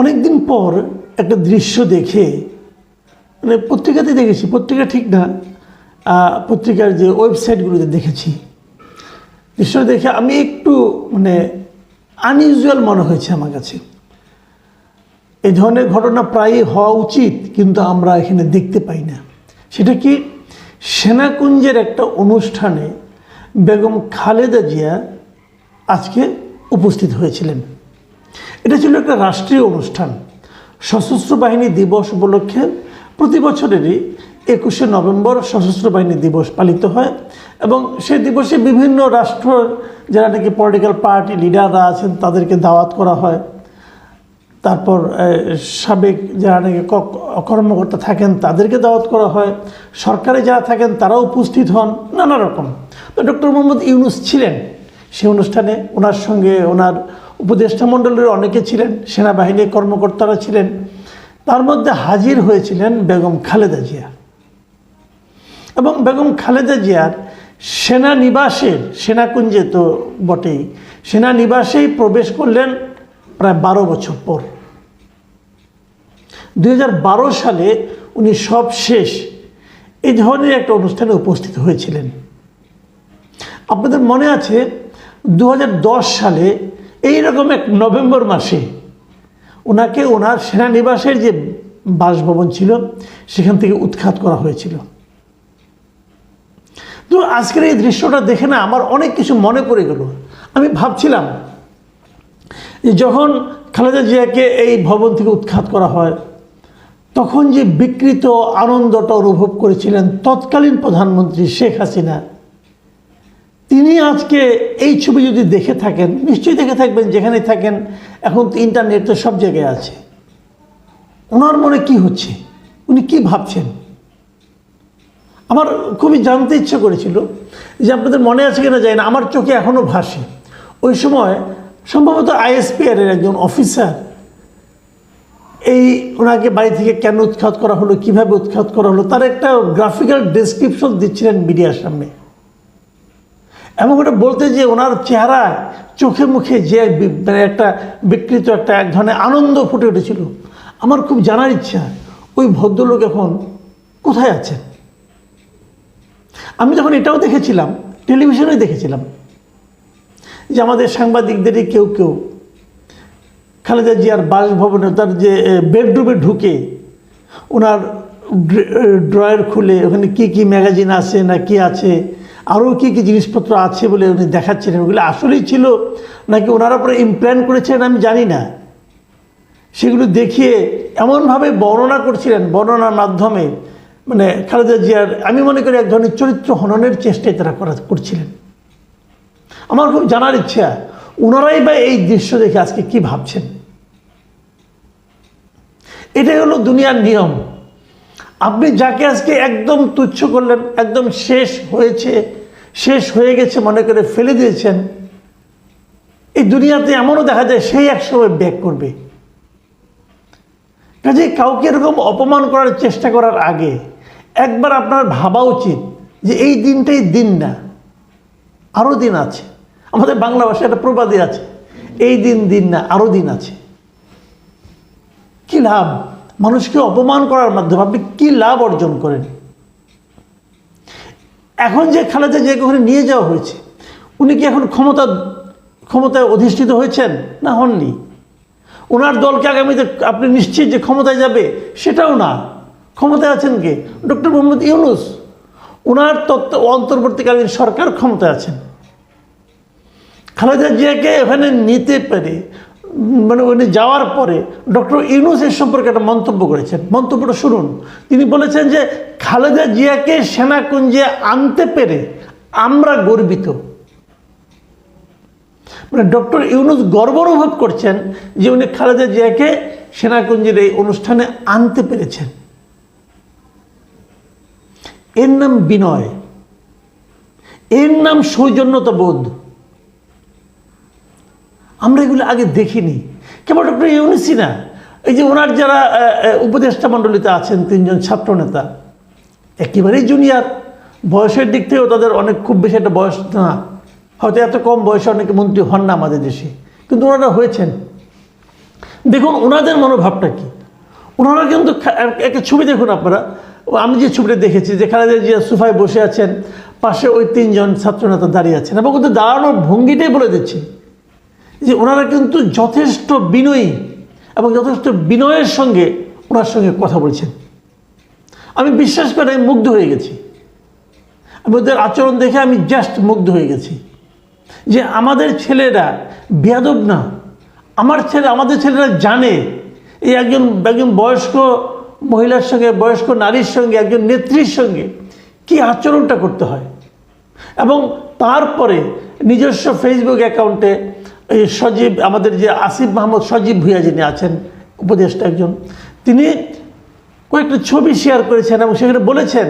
অনেক দিন পর একটা দৃশ্য দেখে, মানে পত্রিকাতে দেখেছি, পত্রিকা ঠিক না, পত্রিকার যে ওয়েবসাইটগুলোতে দেখেছি, দৃশ্য দেখে আমি একটু মানে আনইউজুয়াল মনে হয়েছে আমার কাছে। এই ধরনের ঘটনা প্রায়ই হওয়া উচিত, কিন্তু আমরা এখানে দেখতে পাই না। সেটা কি, সেনাকুঞ্জের একটা অনুষ্ঠানে বেগম খালেদা জিয়া আজকে উপস্থিত হয়েছিলেন। এটা ছিল একটা রাষ্ট্রীয় অনুষ্ঠান। সশস্ত্র বাহিনী দিবস উপলক্ষে প্রতি বছরেরই 21শে নভেম্বর সশস্ত্র বাহিনী দিবস পালিত হয় এবং সেই দিবসে বিভিন্ন রাষ্ট্রের যারা নাকি পলিটিক্যাল পার্টি লিডাররা আছেন তাদেরকে দাওয়াত করা হয়। তারপর সাবেক যারা নাকি কর্মকর্তা থাকেন তাদেরকে দাওয়াত করা হয়, সরকারে যারা থাকেন তারাও উপস্থিত হন, নানা রকম। তো ডক্টর মোহাম্মদ ইউনূস ছিলেন সেই অনুষ্ঠানে, ওনার সঙ্গে ওনার উপদেষ্টা মণ্ডলের অনেকে ছিলেন, সেনাবাহিনীর কর্মকর্তারা ছিলেন। তার মধ্যে হাজির হয়েছিলেন বেগম খালেদা জিয়া এবং বেগম খালেদা জিয়ার সেনানিবাসের, সেনাকুঞ্জে তো বটেই, সেনানিবাসেই প্রবেশ করলেন প্রায় 12 বছর পর। 2012 সালে উনি সবশেষ এই ধরনের একটা অনুষ্ঠানে উপস্থিত হয়েছিলেন। আপনাদের মনে আছে 2010 সালে এইরকম এক নভেম্বর মাসে ওনাকে ওনার সেনানিবাসের যে বাসভবন ছিল সেখান থেকে উৎখাত করা হয়েছিল। তো আজকের এই দৃশ্যটা দেখে না আমার অনেক কিছু মনে পড়ে গেল। আমি ভাবছিলাম যে যখন খালেদা জিয়াকে এই ভবন থেকে উৎখাত করা হয় তখন যে বিকৃত আনন্দটা অনুভব করেছিলেন তৎকালীন প্রধানমন্ত্রী শেখ হাসিনা, তিনি আজকে এই ছবি যদি দেখে থাকেন, নিশ্চয়ই দেখে থাকবেন, যেখানে থাকেন, এখন তো ইন্টারনেট তো সব জায়গায় আছে, ওনার মনে কি হচ্ছে, উনি কি ভাবছেন। আমার খুবই জানতে ইচ্ছে করেছিল যে আপনাদের মনে আছে কিনা যায় না, আমার চোখে এখনও ভাসে ওই সময় সম্ভবত ISPR এর একজন অফিসার এই ওনাকে বাড়ি থেকে কেন উৎখাত করা হলো, কিভাবে উৎখাত করা হলো, তার একটা গ্রাফিক্যাল ডেসক্রিপশন দিচ্ছিলেন মিডিয়ার সামনে এবং ওটা বলতে যে ওনার চেহারা, চোখে মুখে যে মানে একটা বিকৃত একটা এক ধরনের আনন্দ ফুটে উঠেছিল। আমার খুব জানার ইচ্ছা ওই ভদ্রলোক এখন কোথায় আছেন। আমি যখন এটাও দেখেছিলাম, টেলিভিশনে দেখেছিলাম যে আমাদের সাংবাদিকদেরই কেউ কেউ খালেদা জিয়ার বাসভবনে তার যে বেডরুমে ঢুকে ওনার ড্রয়ার খুলে ওখানে কি কি ম্যাগাজিন আছে না কি আছে, আরও কী কী জিনিসপত্র আছে বলে উনি দেখাচ্ছিলেন। ওগুলো আসলেই ছিল নাকি ওনারা পরে ইমপ্ল্যান করেছেন আমি জানি না। সেগুলো দেখিয়ে এমনভাবে বর্ণনা করছিলেন, বর্ণনার মাধ্যমে মানে খালেদা জিয়ার আমি মনে করি এক ধরনের চরিত্র হননের চেষ্টাই তারা করছিলেন। আমার খুব জানার ইচ্ছা ওনারাই বা এই দৃশ্য দেখে আজকে কি ভাবছেন। এটাই হলো দুনিয়ার নিয়ম। আপনি যাকে আজকে একদম তুচ্ছ করলেন, একদম শেষ হয়েছে, শেষ হয়ে গেছে মনে করে ফেলে দিয়েছেন, এই দুনিয়াতে এমনও দেখা যায় সেই একসময় ব্যাক করবে। কাজে কাউকে এরকম অপমান করার চেষ্টা করার আগে একবার আপনার ভাবা উচিত যে এই দিনটাই দিন না, আরও দিন আছে। আমাদের বাংলা ভাষায় একটা প্রবাদই আছে, এই দিন দিন না, আরও দিন আছে। কি লাভ মানুষকে অপমান করার মাধ্যমে, আপনি কি লাভ অর্জন করেন? এখন যে খালেদা জিয়াকে ওখানে নিয়ে যাওয়া হয়েছে, উনি কি এখন ক্ষমতায় অধিষ্ঠিত হয়েছেন? না, হননি। ওনার দলকে আগামীতে আপনি নিশ্চিত যে ক্ষমতায় যাবে সেটাও না। ক্ষমতায় আছেন কে? ডক্টর মোহাম্মদ ইউনূস। ওনার অন্তর্বর্তীকালীন সরকার ক্ষমতায় আছেন। খালেদা জিয়াকে ওখানে নিতে পেরে মানে উনি যাওয়ার পরে ডক্টর ইউনূস এর সম্পর্কে একটা মন্তব্য করেছেন। মন্তব্যটা শুনুন। তিনি বলেছেন যে খালেদা জিয়াকে সেনাকুঞ্জে আনতে পেরে আমরা গর্বিত। মানে ডক্টর ইউনূস গর্ব অনুভব করছেন যে উনি খালেদা জিয়াকে সেনাকুঞ্জের এই অনুষ্ঠানে আনতে পেরেছেন। এর নাম বিনয়, এর নাম সৌজন্যতাবোধ। আমরা এগুলো আগে দেখিনি। কেবল ডক্টর ইউনূসই না, এই যে ওনার যারা উপদেষ্টা মণ্ডলীতে আছেন 3 জন ছাত্রনেতা, একেবারেই জুনিয়র, বয়সের দিক থেকেও তাদের অনেক খুব বেশি একটা বয়স না, হয়তো এত কম বয়সে অনেকে মন্ত্রী হন না আমাদের দেশে, কিন্তু ওনারা হয়েছেন। দেখুন ওনাদের মনোভাবটা কি। ওনারা কিন্তু একটা ছবি দেখুন আপনারা, আমি যে ছবিটা দেখেছি যে খালেদা জিয়া সোফায় বসে আছেন, পাশে ওই 3 জন ছাত্রনেতা দাঁড়িয়ে আছেন, এবং ওদের দাঁড়ানোর ভঙ্গিটাই বলে দিচ্ছে যে ওনারা কিন্তু যথেষ্ট বিনয়ী এবং যথেষ্ট বিনয়ের সঙ্গে ওনার সঙ্গে কথা বলছেন। আমি বিশ্বাস করে আমি মুগ্ধ হয়ে গেছি। আমি ওদের আচরণ দেখে আমি জাস্ট মুগ্ধ হয়ে গেছি যে আমাদের ছেলেরা বেয়াদব না। আমাদের ছেলেরা জানে এই একজন বয়স্ক মহিলার সঙ্গে, বয়স্ক নারীর সঙ্গে, একজন নেত্রীর সঙ্গে কি আচরণটা করতে হয়। এবং তারপরে নিজস্ব ফেসবুক অ্যাকাউন্টে এই সজীব, আমাদের যে আসিফ মাহমুদ সজীব ভুঁইয়া যিনি আছেন উপদেষ্টা একজন, তিনি কয়েকটা ছবি শেয়ার করেছেন এবং সেখানে বলেছেন,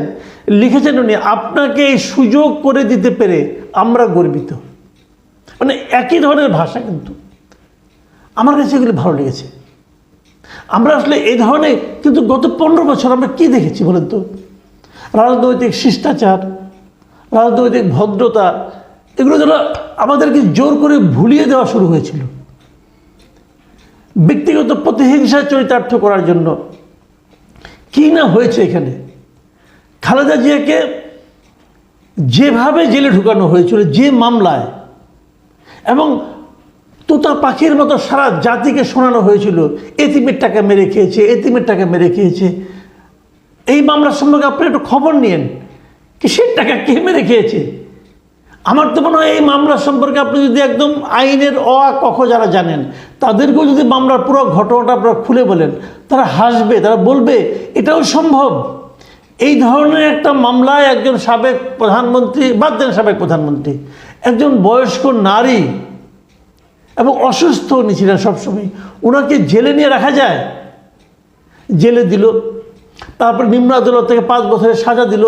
লিখেছেন উনি, আপনাকে এই সুযোগ করে দিতে পেরে আমরা গর্বিত। মানে একই ধরনের ভাষা, কিন্তু আমার কাছে এগুলি ভালো লেগেছে। আমরা আসলে এই ধরনের কিন্তু গত 15 বছর আমরা কি দেখেছি বলেন তো? রাজনৈতিক শিষ্টাচার, রাজনৈতিক ভদ্রতা, এগুলো যেন আমাদেরকে জোর করে ভুলিয়ে দেওয়া শুরু হয়েছিল ব্যক্তিগত প্রতিহিংসা চরিতার্থ করার জন্য। কি না হয়েছে এখানে। খালেদা জিয়াকে যেভাবে জেলে ঢুকানো হয়েছিল, যে মামলায়, এবং তোতা পাখির মতো সারা জাতিকে শোনানো হয়েছিল এতিমের টাকা মেরে খেয়েছে, এতিমের টাকা মেরে খেয়েছে। এই মামলার সম্পর্কে আপনি একটু খবর নিয়েন, কিসের টাকা কে মেরে খেয়েছে। আমার তো মনে হয় এই মামলার সম্পর্কে আপনি যদি একদম আইনের ক যারা জানেন তাদেরকেও যদি মামলার পুরো ঘটনাটা আপনারা খুলে বলেন, তারা হাসবে, তারা বলবে এটাও সম্ভব। এই ধরনের একটা মামলায় একজন সাবেক প্রধানমন্ত্রী, বাদ দেন সাবেক প্রধানমন্ত্রী, একজন বয়স্ক নারী এবং অসুস্থ উনি ছিলেন সবসময়, ওনাকে জেলে নিয়ে রাখা যায়? জেলে দিল, তারপর নিম্ন আদালত থেকে 5 বছরের সাজা দিল।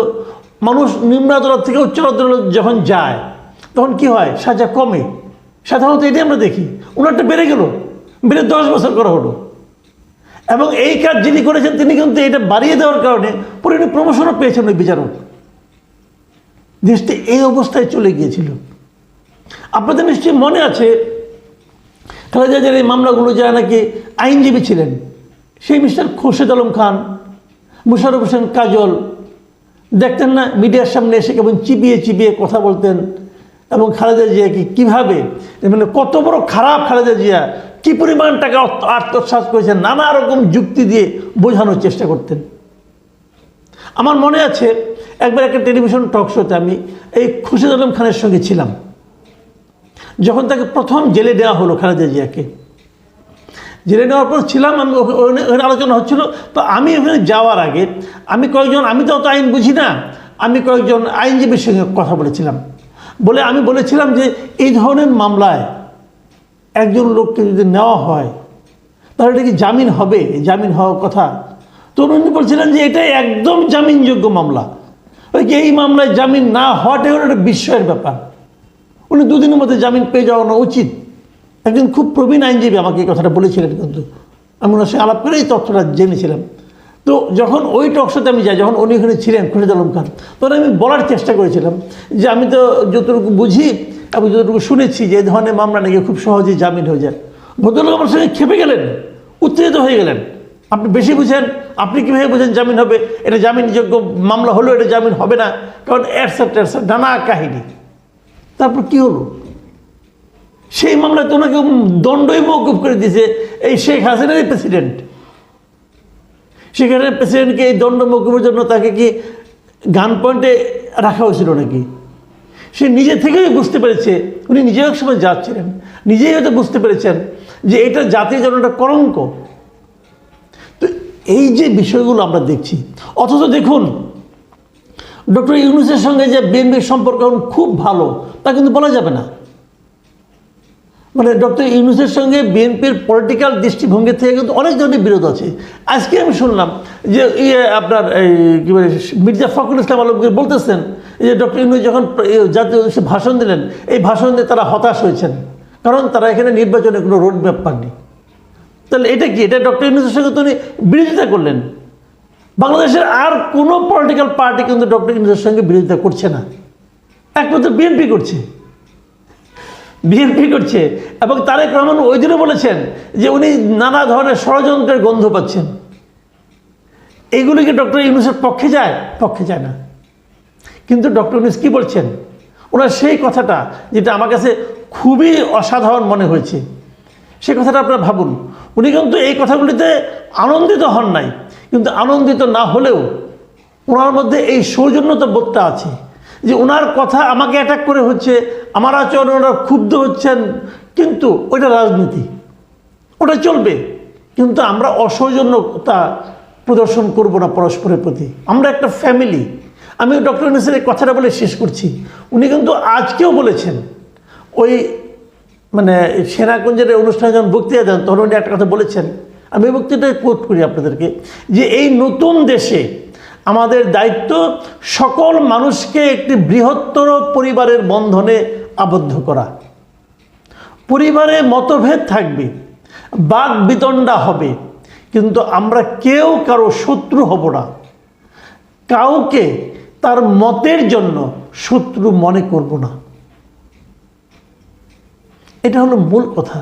মানুষ নিম্ন আদালত থেকে উচ্চ আদালত যখন যায় তখন কি হয়? সাজা কমে। সাধারণত এটাই আমরা দেখি। ওনারটা বেড়ে গেল, বেড়ে 10 বছর করা হলো। এবং এই কাজ যিনি করেছেন তিনি কিন্তু এটা বাড়িয়ে দেওয়ার কারণে পরে উনি প্রমোশনও পেয়েছেন ওই বিচারক। দেশটি এই অবস্থায় চলে গিয়েছিল। আপনাদের নিশ্চয়ই মনে আছে খালেদা জিয়ার এই মামলাগুলো যারা নাকি আইনজীবী ছিলেন, সেই মিস্টার খোরশেদ আলম খান, মুশারফ হোসেন কাজল, দেখতেন না মিডিয়ার সামনে এসে কেমন চিবিয়ে চিবিয়ে কথা বলতেন, এবং খালেদা জিয়াকে কীভাবে, মানে কত বড় খারাপ খালেদা জিয়া, কী পরিমাণ টাকা আত্মসাৎ করেছেন, নানা রকম যুক্তি দিয়ে বোঝানোর চেষ্টা করতেন। আমার মনে আছে একবার একটা টেলিভিশন টক শোতে আমি এই খোরশেদ আলম খানের সঙ্গে ছিলাম, যখন তাকে প্রথম জেলে দেওয়া হলো খালেদা জিয়াকে। জেলে নেওয়ার পর ছিলাম আমি, ওখানে আলোচনা হচ্ছিল। তো আমি ওখানে যাওয়ার আগে আমি তো অত আইন বুঝি না, আমি কয়েকজন আইনজীবীর সঙ্গে কথা বলেছিলাম। আমি বলেছিলাম যে এই ধরনের মামলায় একজন লোককে যদি নেওয়া হয় তাহলে এটা কি জামিন হবে? জামিন হওয়ার কথা। তো উনি বলছিলেন যে এটা একদম জামিনযোগ্য মামলা, ওই যে এই মামলায় জামিন না হওয়াটাই হলো একটা বিস্ময়ের ব্যাপার। উনি 2 দিনের মধ্যে জামিন পেয়ে যাওয়ানো উচিত। একজন খুব প্রবীণ আইনজীবী আমাকে এই কথাটা বলেছিলেন, কিন্তু আমি ওনার সঙ্গে আলাপ করে এই তথ্যটা জেনেছিলাম। তো যখন ওই টকশোতে আমি যাই, যখন উনি ওখানে ছিলেন খোরশেদ আলম খান, তখন আমি বলার চেষ্টা করেছিলাম যে আমি তো যতটুকু বুঝি এবং যতটুকু শুনেছি যে এই ধরনের মামলা নাকি খুব সহজেই জামিন হয়ে যায়। ভদ্রলোক আমার সঙ্গে খেপে গেলেন, উত্তেজিত হয়ে গেলেন। আপনি বেশি বুঝেন, আপনি কীভাবে বুঝেন জামিন হবে? এটা জামিনযোগ্য মামলা হলেও এটা জামিন হবে না, কারণ এটসেট্রা নানা কাহিনী। তারপর কি হলো? সেই মামলায় তো ওনাকে দণ্ডই মওকুফ করে দিয়েছে এই শেখ হাসিনারই প্রেসিডেন্ট। শেখ হাসিনার প্রেসিডেন্টকে এই দণ্ড মওকুফের জন্য তাকে কি গান পয়েন্টে রাখা হয়েছিল নাকি? সে নিজে থেকেই বুঝতে পেরেছে, উনি নিজেও এক সময় যাচ্ছিলেন, নিজেই হয়তো বুঝতে পেরেছেন যে এটা জাতির জন্য একটা কলঙ্ক। তো এই যে বিষয়গুলো আমরা দেখছি, অথচ দেখুন ডক্টর ইউনূসের সঙ্গে যে বিএনপির সম্পর্ক এখন খুব ভালো তা কিন্তু বলা যাবে না। মানে ডক্টর ইউনূসের সঙ্গে বিএনপির পলিটিক্যাল দৃষ্টিভঙ্গি থেকে কিন্তু অনেক ধরনের বিরোধ আছে। আজকে আমি শুনলাম যে আপনার এই কী বলে মির্জা ফখরুল ইসলাম আলমগীর বলতেছেন যে ডক্টর ইউনূস যখন জাতীয় উদ্দেশ্যে ভাষণ দিলেন, এই ভাষণ দিয়ে তারা হতাশ হয়েছেন, কারণ তারা এখানে নির্বাচনে কোনো রোড ম্যাপ পাননি। তাহলে এটা কি? এটা ডক্টর ইউনূসের সঙ্গে তো উনি বিরোধিতা করলেন। বাংলাদেশের আর কোনো পলিটিক্যাল পার্টি কিন্তু ডক্টর ইউনূসের সঙ্গে বিরোধিতা করছে না, একমাত্র বিএনপি করছে। বিএনপি করছে। এবং তারেক রহমান ওই দিনও বলেছেন যে উনি নানা ধরনের ষড়যন্ত্রের গন্ধ পাচ্ছেন। এগুলি কি ডক্টর ইউনূসের পক্ষে যায়? পক্ষে যায় না। কিন্তু ডক্টর ইউনূস কী বলছেন, ওনার সেই কথাটা যেটা আমার কাছে খুবই অসাধারণ মনে হয়েছে, সেই কথাটা আপনারা ভাবুন। উনি কিন্তু এই কথাগুলিতে আনন্দিত হন নাই, কিন্তু আনন্দিত না হলেও ওনার মধ্যে এই সৌজন্যতা বোধটা আছে যে ওনার কথা আমাকে অ্যাটাক করে হচ্ছে, আমার আচরণ ওনারা ক্ষুব্ধ হচ্ছেন, কিন্তু ওইটা রাজনীতি, ওটা চলবে, কিন্তু আমরা অসৌজন্যতা প্রদর্শন করব না পরস্পরের প্রতি। আমরা একটা ফ্যামিলি। আমি ডক্টর ইউনূসের এই কথাটা বলে শেষ করছি। উনি কিন্তু আজকেও বলেছেন, ওই মানে সেনাকুঞ্জের অনুষ্ঠানে যখন বক্তৃতা দেন তখন উনি একটা কথা বলেছেন, আমি এই বক্তৃতায় কোট করি আপনাদেরকে, যে এই নতুন দেশে আমাদের দায়িত্ব সকল মানুষকে একটি বৃহত্তর পরিবারের বন্ধনে আবদ্ধ করা। পরিবারে মতভেদ থাকবে, বাক বিতণ্ডা হবে, কিন্তু আমরা কেউ কারো শত্রু হব না, কাউকে তার মতের জন্য শত্রু মনে করব না। এটা হলো মূল কথা।